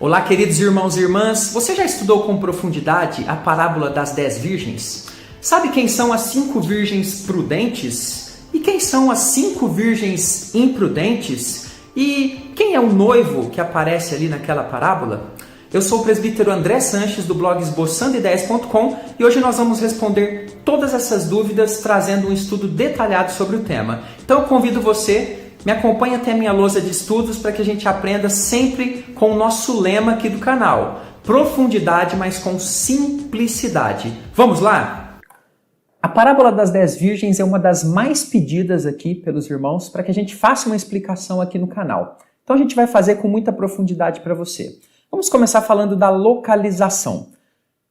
Olá, queridos irmãos e irmãs, você já estudou com profundidade a parábola das 10 virgens? Sabe quem são as 5 virgens prudentes? E quem são as 5 virgens imprudentes? E quem é o noivo que aparece ali naquela parábola? Eu sou o presbítero André Sanches do blog esboçandoideias.com e hoje nós vamos responder todas essas dúvidas trazendo um estudo detalhado sobre o tema. Então eu convido você, me acompanhe até a minha lousa de estudos para que a gente aprenda sempre com o nosso lema aqui do canal. Profundidade, mas com simplicidade. Vamos lá? A parábola das 10 virgens é uma das mais pedidas aqui pelos irmãos para que a gente faça uma explicação aqui no canal. Então a gente vai fazer com muita profundidade para você. Vamos começar falando da localização.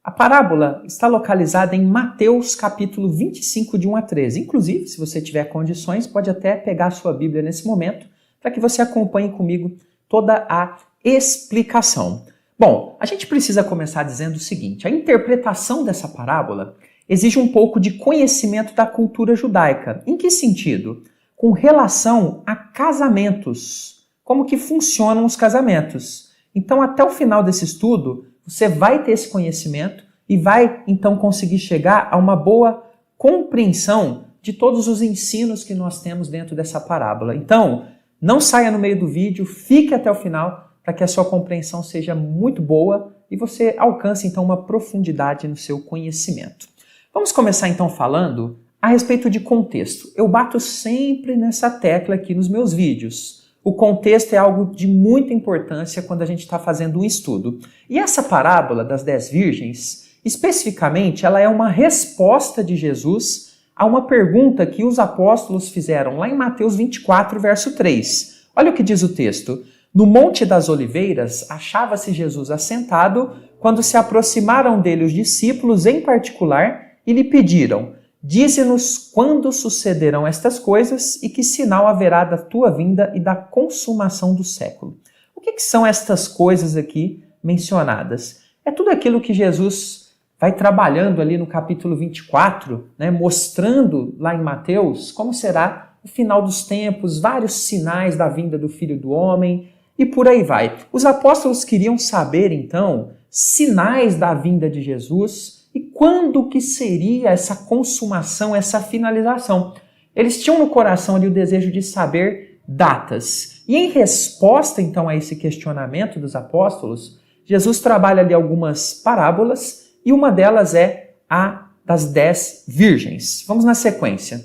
A parábola está localizada em Mateus capítulo 25, de 1 a 13. Inclusive, se você tiver condições, pode até pegar a sua Bíblia nesse momento para que você acompanhe comigo toda a explicação. Bom, a gente precisa começar dizendo o seguinte: a interpretação dessa parábola exige um pouco de conhecimento da cultura judaica. Em que sentido? Com relação a casamentos. Como que funcionam os casamentos? Então, até o final desse estudo, você vai ter esse conhecimento e vai, então, conseguir chegar a uma boa compreensão de todos os ensinos que nós temos dentro dessa parábola. Então, não saia no meio do vídeo, fique até o final para que a sua compreensão seja muito boa e você alcance, então, uma profundidade no seu conhecimento. Vamos começar, então, falando a respeito de contexto. Eu bato sempre nessa tecla aqui nos meus vídeos. O contexto é algo de muita importância quando a gente está fazendo um estudo. E essa parábola das 10 virgens, especificamente, ela é uma resposta de Jesus a uma pergunta que os apóstolos fizeram lá em Mateus 24, verso 3. Olha o que diz o texto. No Monte das Oliveiras, achava-se Jesus assentado quando se aproximaram dele os discípulos em particular e lhe pediram: dize-nos quando sucederão estas coisas e que sinal haverá da tua vinda e da consumação do século. O que são estas coisas aqui mencionadas? É tudo aquilo que Jesus vai trabalhando ali no capítulo 24, mostrando lá em Mateus como será o final dos tempos, vários sinais da vinda do Filho do Homem e por aí vai. Os apóstolos queriam saber, então, sinais da vinda de Jesus. E quando que seria essa consumação, essa finalização? Eles tinham no coração ali o desejo de saber datas. E em resposta, então, a esse questionamento dos apóstolos, Jesus trabalha ali algumas parábolas e uma delas é a das 10 virgens. Vamos na sequência.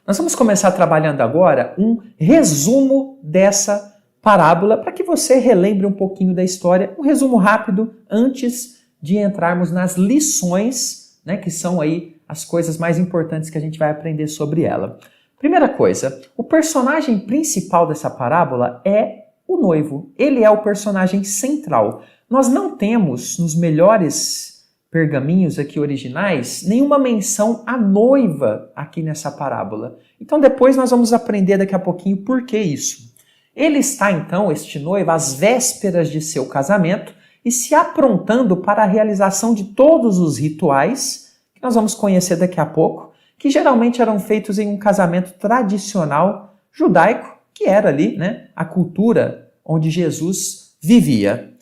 Nós vamos começar trabalhando agora um resumo dessa parábola para que você relembre um pouquinho da história, um resumo rápido antes de entrarmos nas lições, que são aí as coisas mais importantes que a gente vai aprender sobre ela. Primeira coisa, o personagem principal dessa parábola é o noivo. Ele é o personagem central. Nós não temos, nos melhores pergaminhos aqui originais, nenhuma menção à noiva aqui nessa parábola. Então depois nós vamos aprender daqui a pouquinho por que isso. Ele está então, este noivo, às vésperas de seu casamento, e se aprontando para a realização de todos os rituais, que nós vamos conhecer daqui a pouco, que geralmente eram feitos em um casamento tradicional judaico, que era ali a cultura onde Jesus vivia.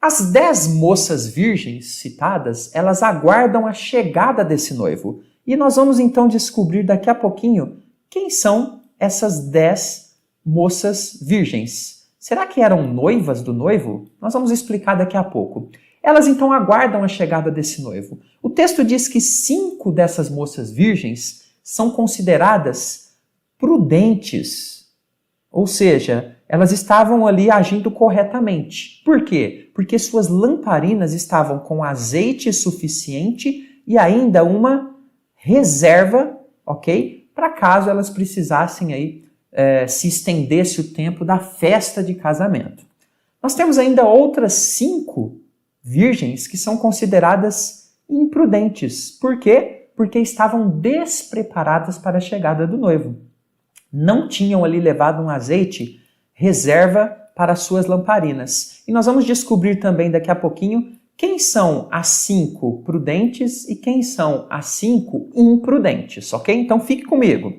As 10 moças virgens citadas, elas aguardam a chegada desse noivo. E nós vamos então descobrir daqui a pouquinho quem são essas 10 moças virgens. Será que eram noivas do noivo? Nós vamos explicar daqui a pouco. Elas então aguardam a chegada desse noivo. O texto diz que 5 dessas moças virgens são consideradas prudentes. Ou seja, elas estavam ali agindo corretamente. Por quê? Porque suas lamparinas estavam com azeite suficiente e ainda uma reserva, ok? Para caso elas precisassem aí se estendesse o tempo da festa de casamento. Nós temos ainda outras 5 virgens que são consideradas imprudentes. Por quê? Porque estavam despreparadas para a chegada do noivo. Não tinham ali levado um azeite reserva para suas lamparinas. E nós vamos descobrir também daqui a pouquinho quem são as 5 prudentes e quem são as 5 imprudentes, ok? Então fique comigo.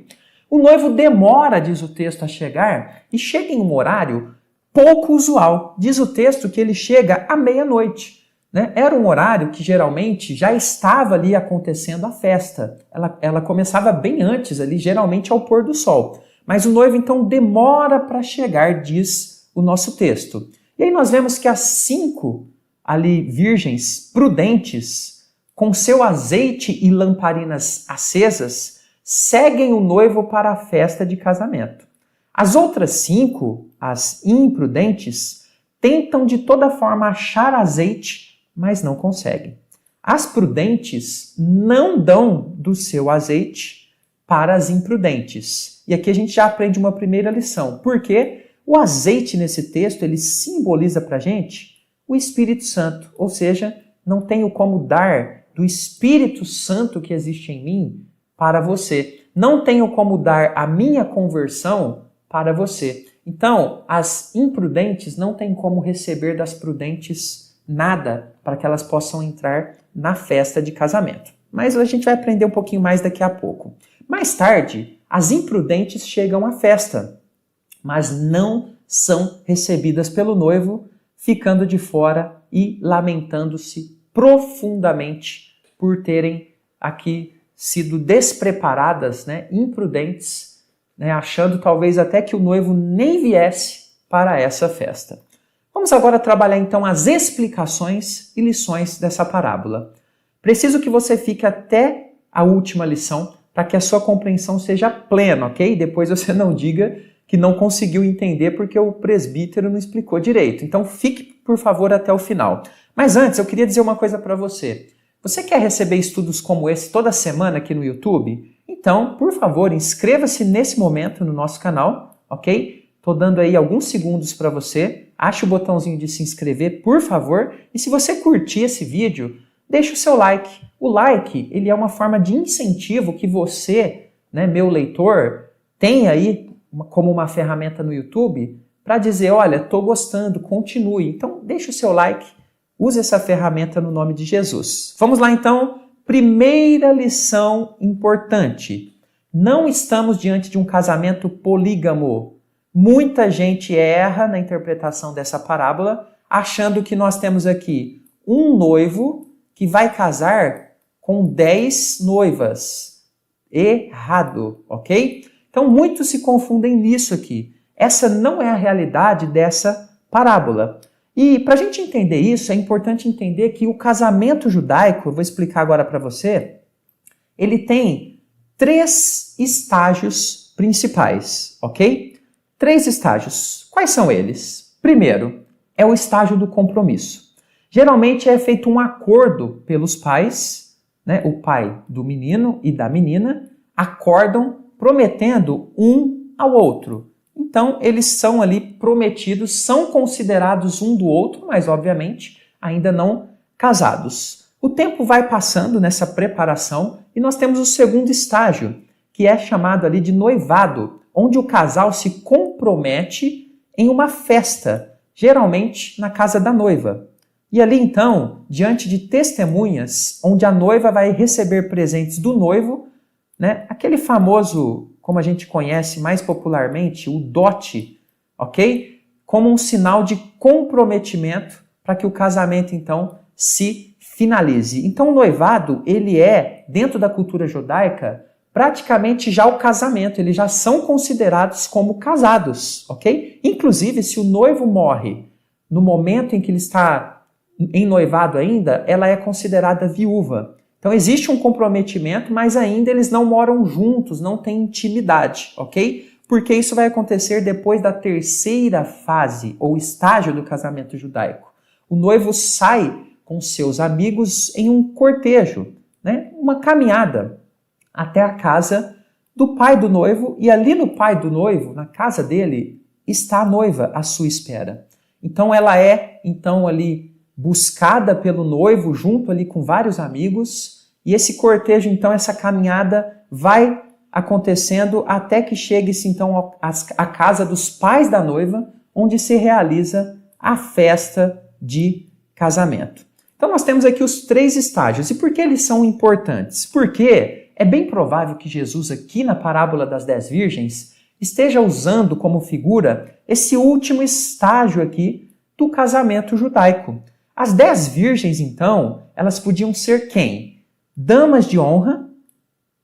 O noivo demora, diz o texto, a chegar e chega em um horário pouco usual. Diz o texto que ele chega à meia-noite. Né? Era um horário que geralmente já estava ali acontecendo a festa. Ela começava bem antes ali, geralmente ao pôr do sol. Mas o noivo então demora para chegar, diz o nosso texto. E aí nós vemos que as 5 ali virgens prudentes, com seu azeite e lamparinas acesas, seguem o noivo para a festa de casamento. As outras 5, as imprudentes, tentam de toda forma achar azeite, mas não conseguem. As prudentes não dão do seu azeite para as imprudentes. E aqui a gente já aprende uma primeira lição. Porque o azeite nesse texto, ele simboliza para a gente o Espírito Santo. Ou seja, não tenho como dar do Espírito Santo que existe em mim para você. Não tenho como dar a minha conversão para você. Então, as imprudentes não têm como receber das prudentes nada para que elas possam entrar na festa de casamento. Mas a gente vai aprender um pouquinho mais daqui a pouco. Mais tarde, as imprudentes chegam à festa, mas não são recebidas pelo noivo, ficando de fora e lamentando-se profundamente por terem aqui sido despreparadas, né, imprudentes, né, achando talvez até que o noivo nem viesse para essa festa. Vamos agora trabalhar então as explicações e lições dessa parábola. Preciso que você fique até a última lição para que a sua compreensão seja plena, ok? Depois você não diga que não conseguiu entender porque o presbítero não explicou direito. Então fique, por favor, até o final. Mas antes, eu queria dizer uma coisa para você. Você quer receber estudos como esse toda semana aqui no YouTube? Então, por favor, inscreva-se nesse momento no nosso canal, ok? Estou dando aí alguns segundos para você. Ache o botãozinho de se inscrever, por favor. E se você curtir esse vídeo, deixe o seu like. O like, ele é uma forma de incentivo que você, né, meu leitor, tem aí como uma ferramenta no YouTube para dizer, olha, estou gostando, continue. Então, deixe o seu like, use essa ferramenta no nome de Jesus. Vamos lá, então. Primeira lição importante. Não estamos diante de um casamento polígamo. Muita gente erra na interpretação dessa parábola, achando que nós temos aqui um noivo que vai casar com 10 noivas. Errado, ok? Então, muitos se confundem nisso aqui. Essa não é a realidade dessa parábola. E para a gente entender isso, é importante entender que o casamento judaico, eu vou explicar agora para você, ele tem 3 estágios principais, ok? 3 estágios. Quais são eles? Primeiro, é o estágio do compromisso. Geralmente é feito um acordo pelos pais, né? O pai do menino e da menina acordam prometendo um ao outro. Então, eles são ali prometidos, são considerados um do outro, mas obviamente ainda não casados. O tempo vai passando nessa preparação e nós temos o segundo estágio, que é chamado ali de noivado, onde o casal se compromete em uma festa, geralmente na casa da noiva. E ali então, diante de testemunhas, onde a noiva vai receber presentes do noivo, né? Aquele famoso, como a gente conhece mais popularmente, o dote, ok? Como um sinal de comprometimento para que o casamento então se finalize. Então o noivado, ele é, dentro da cultura judaica, praticamente já o casamento, eles já são considerados como casados, ok? Inclusive, se o noivo morre no momento em que ele está em noivado ainda, ela é considerada viúva. Então existe um comprometimento, mas ainda eles não moram juntos, não têm intimidade, ok? Porque isso vai acontecer depois da terceira fase ou estágio do casamento judaico. O noivo sai com seus amigos em um cortejo, né? Uma caminhada até a casa do pai do noivo, e ali no pai do noivo, na casa dele, está a noiva à sua espera. Então ela é ali buscada pelo noivo junto ali com vários amigos, e esse cortejo, então, essa caminhada vai acontecendo até que chegue-se então à casa dos pais da noiva, onde se realiza a festa de casamento. Então nós temos aqui os 3 estágios. E por que eles são importantes? Porque é bem provável que Jesus, aqui na parábola das 10 virgens, esteja usando como figura esse último estágio aqui do casamento judaico. As 10 virgens, então, elas podiam ser quem? Damas de honra,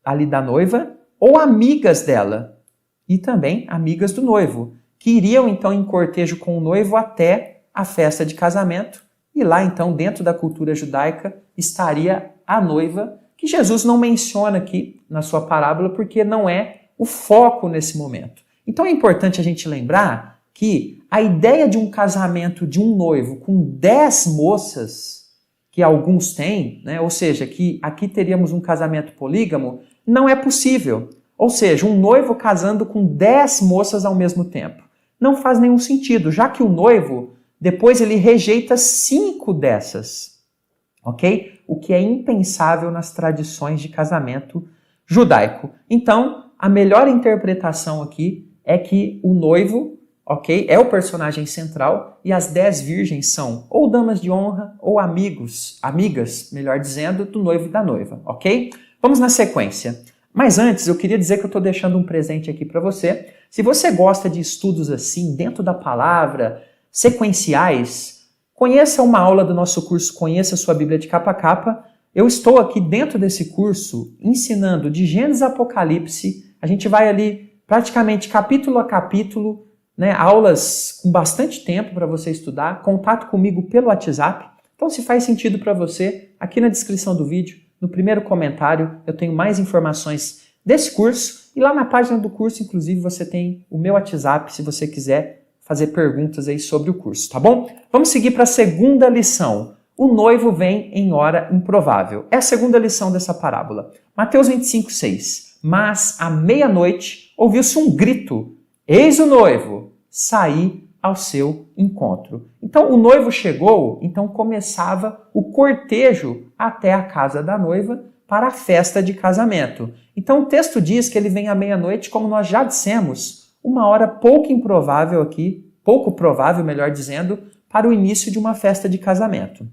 ali da noiva, ou amigas dela, e também amigas do noivo, que iriam então em cortejo com o noivo até a festa de casamento, e lá então, dentro da cultura judaica, estaria a noiva, que Jesus não menciona aqui na sua parábola, porque não é o foco nesse momento. Então é importante a gente lembrar que a ideia de um casamento de um noivo com 10 moças, que alguns têm, né? Ou seja, que aqui teríamos um casamento polígamo, não é possível. Ou seja, um noivo casando com 10 moças ao mesmo tempo. Não faz nenhum sentido, já que o noivo, depois ele rejeita 5 dessas. Ok? O que é impensável nas tradições de casamento judaico. Então, a melhor interpretação aqui é que o noivo, ok, é o personagem central e as 10 virgens são ou damas de honra ou amigas, melhor dizendo, do noivo e da noiva, ok? Vamos na sequência. Mas antes, eu queria dizer que eu estou deixando um presente aqui para você. Se você gosta de estudos assim, dentro da palavra, sequenciais, conheça uma aula do nosso curso Conheça a Sua Bíblia de Capa a Capa. Eu estou aqui dentro desse curso ensinando de Gênesis a Apocalipse. A gente vai ali praticamente capítulo a capítulo, né, aulas com bastante tempo para você estudar, contato comigo pelo WhatsApp. Então, se faz sentido para você, aqui na descrição do vídeo, no primeiro comentário, eu tenho mais informações desse curso. E lá na página do curso, inclusive, você tem o meu WhatsApp, se você quiser fazer perguntas aí sobre o curso, tá bom? Vamos seguir para a segunda lição. O noivo vem em hora improvável. É a segunda lição dessa parábola. Mateus 25:6. Mas à meia-noite ouviu-se um grito: eis o noivo, saí ao seu encontro. Então o noivo chegou, então começava o cortejo até a casa da noiva para a festa de casamento. Então o texto diz que ele vem à meia-noite, como nós já dissemos, uma hora pouco improvável aqui, pouco provável, melhor dizendo, para o início de uma festa de casamento.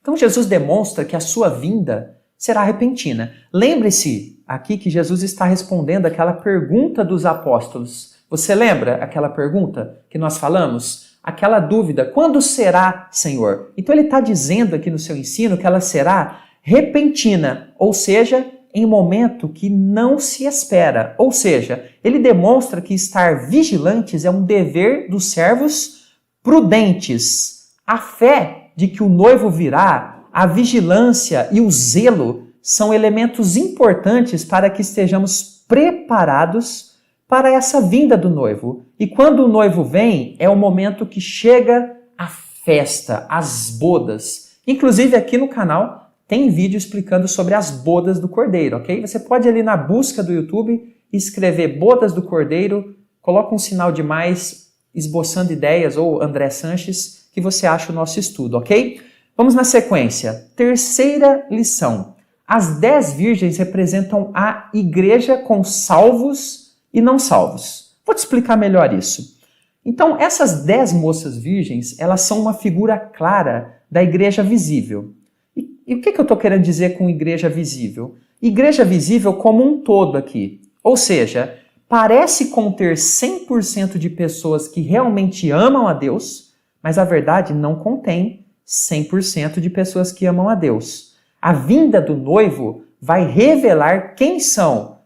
Então Jesus demonstra que a sua vinda será repentina. Lembre-se aqui que Jesus está respondendo aquela pergunta dos apóstolos. Você lembra aquela pergunta que nós falamos? Aquela dúvida, quando será, Senhor? Então ele está dizendo aqui no seu ensino que ela será repentina, ou seja, em momento que não se espera. Ou seja, ele demonstra que estar vigilantes é um dever dos servos prudentes. A fé de que o noivo virá, a vigilância e o zelo são elementos importantes para que estejamos preparados para essa vinda do noivo. E quando o noivo vem, é o momento que chega a festa, as bodas. Inclusive aqui no canal tem vídeo explicando sobre as bodas do Cordeiro, ok? Você pode ir ali na busca do YouTube escrever bodas do Cordeiro, coloca um sinal de mais, esboçando ideias, ou André Sanches, que você acha o nosso estudo, ok? Vamos na sequência. Terceira lição. As 10 virgens representam a igreja com salvos e não salvos. Vou te explicar melhor isso. Então, essas 10 moças virgens, elas são uma figura clara da igreja visível. E o que eu estou querendo dizer com igreja visível? Igreja visível como um todo aqui. Ou seja, parece conter 100% de pessoas que realmente amam a Deus, mas a verdade não contém 100% de pessoas que amam a Deus. A vinda do noivo vai revelar quem são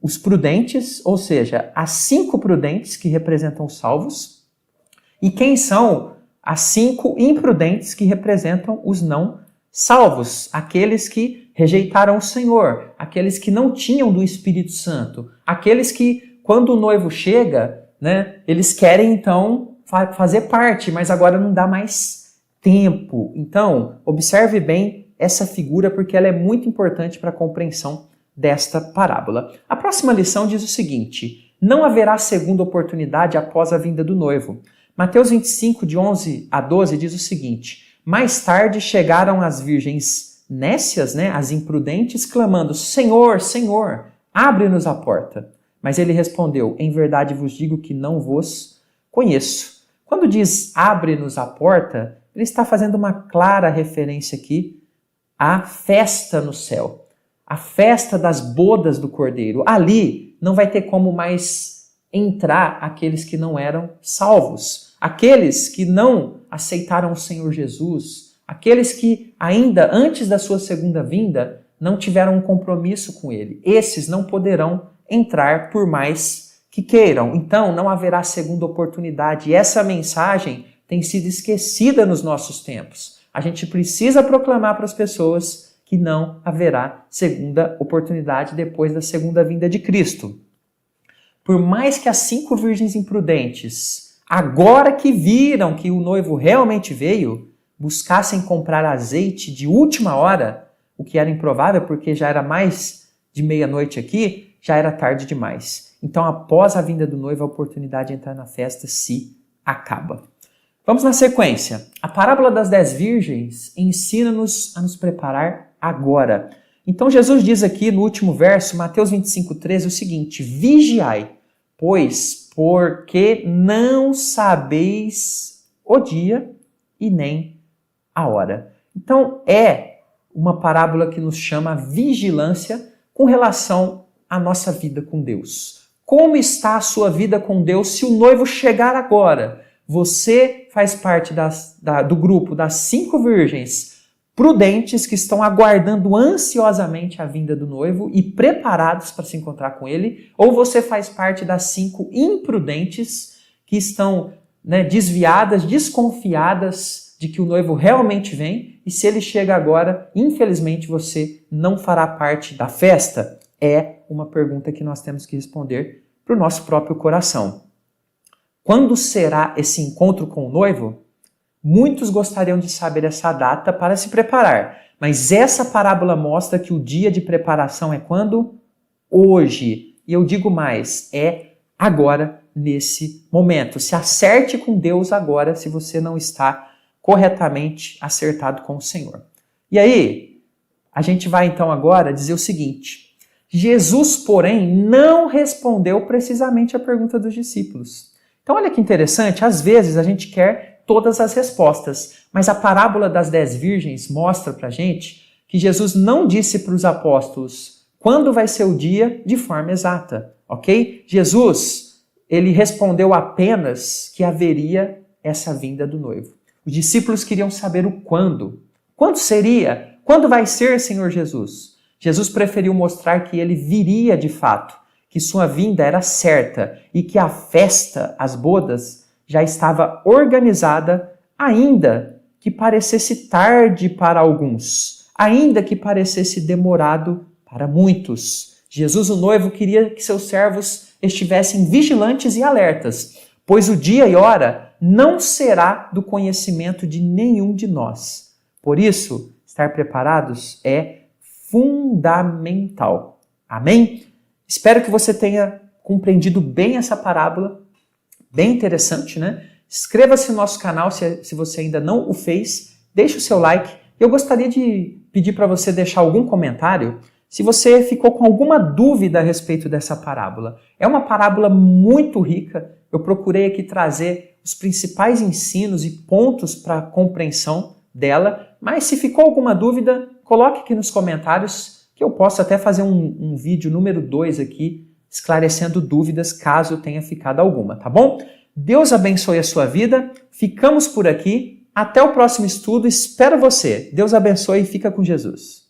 os prudentes, ou seja, as 5 prudentes que representam os salvos, e quem são as 5 imprudentes que representam os não salvos, aqueles que rejeitaram o Senhor, aqueles que não tinham do Espírito Santo, aqueles que, quando o noivo chega, né, eles querem então fazer parte, mas agora não dá mais tempo. Então, observe bem essa figura, porque ela é muito importante para a compreensão desta parábola. A próxima lição diz o seguinte: não haverá segunda oportunidade após a vinda do noivo. Mateus 25, de 11 a 12, diz o seguinte: mais tarde chegaram as virgens nécias, né, as imprudentes, clamando: Senhor, Senhor, abre-nos a porta. Mas ele respondeu: em verdade vos digo que não vos conheço. Quando diz abre-nos a porta, ele está fazendo uma clara referência aqui à festa no céu. A festa das bodas do Cordeiro. Ali não vai ter como mais entrar aqueles que não eram salvos, aqueles que não aceitaram o Senhor Jesus, aqueles que ainda antes da sua segunda vinda não tiveram um compromisso com Ele. Esses não poderão entrar por mais que queiram. Então não haverá segunda oportunidade. E essa mensagem tem sido esquecida nos nossos tempos. A gente precisa proclamar para as pessoas que não haverá segunda oportunidade depois da segunda vinda de Cristo. Por mais que as 5 virgens imprudentes, agora que viram que o noivo realmente veio, buscassem comprar azeite de última hora, o que era improvável porque já era mais de meia-noite aqui, já era tarde demais. Então, após a vinda do noivo, a oportunidade de entrar na festa se acaba. Vamos na sequência. A parábola das 10 virgens ensina-nos a nos preparar agora. Então Jesus diz aqui no último verso, Mateus 25:13, o seguinte: vigiai, pois, porque não sabeis o dia e nem a hora. Então é uma parábola que nos chama a vigilância com relação à nossa vida com Deus. Como está a sua vida com Deus se o noivo chegar agora? Você faz parte do grupo das 5 virgens prudentes que estão aguardando ansiosamente a vinda do noivo e preparados para se encontrar com ele, ou você faz parte das 5 imprudentes que estão desviadas, desconfiadas de que o noivo realmente vem, e se ele chega agora, infelizmente você não fará parte da festa? É uma pergunta que nós temos que responder para o nosso próprio coração. Quando será esse encontro com o noivo? Muitos gostariam de saber essa data para se preparar, mas essa parábola mostra que o dia de preparação é quando? Hoje. E eu digo mais, é agora, nesse momento. Se acerte com Deus agora, se você não está corretamente acertado com o Senhor. E aí, a gente vai então agora dizer o seguinte: Jesus, porém, não respondeu precisamente a pergunta dos discípulos. Então olha que interessante, às vezes a gente quer todas as respostas, mas a parábola das 10 virgens mostra pra gente que Jesus não disse para os apóstolos quando vai ser o dia de forma exata, ok? Jesus, ele respondeu apenas que haveria essa vinda do noivo. Os discípulos queriam saber o quando. Quando seria? Quando vai ser, Senhor Jesus? Jesus preferiu mostrar que ele viria de fato, que sua vinda era certa e que a festa, as bodas, já estava organizada, ainda que parecesse tarde para alguns, ainda que parecesse demorado para muitos. Jesus, o noivo, queria que seus servos estivessem vigilantes e alertas, pois o dia e hora não será do conhecimento de nenhum de nós. Por isso, estar preparados é fundamental. Amém? Espero que você tenha compreendido bem essa parábola, bem interessante, né? Inscreva-se no nosso canal se você ainda não o fez, deixe o seu like. Eu gostaria de pedir para você deixar algum comentário se você ficou com alguma dúvida a respeito dessa parábola. É uma parábola muito rica, eu procurei aqui trazer os principais ensinos e pontos para a compreensão dela, mas se ficou alguma dúvida, coloque aqui nos comentários, que eu posso até fazer um vídeo número 2 aqui, esclarecendo dúvidas, caso tenha ficado alguma, tá bom? Deus abençoe a sua vida, ficamos por aqui, até o próximo estudo, espero você. Deus abençoe e fica com Jesus.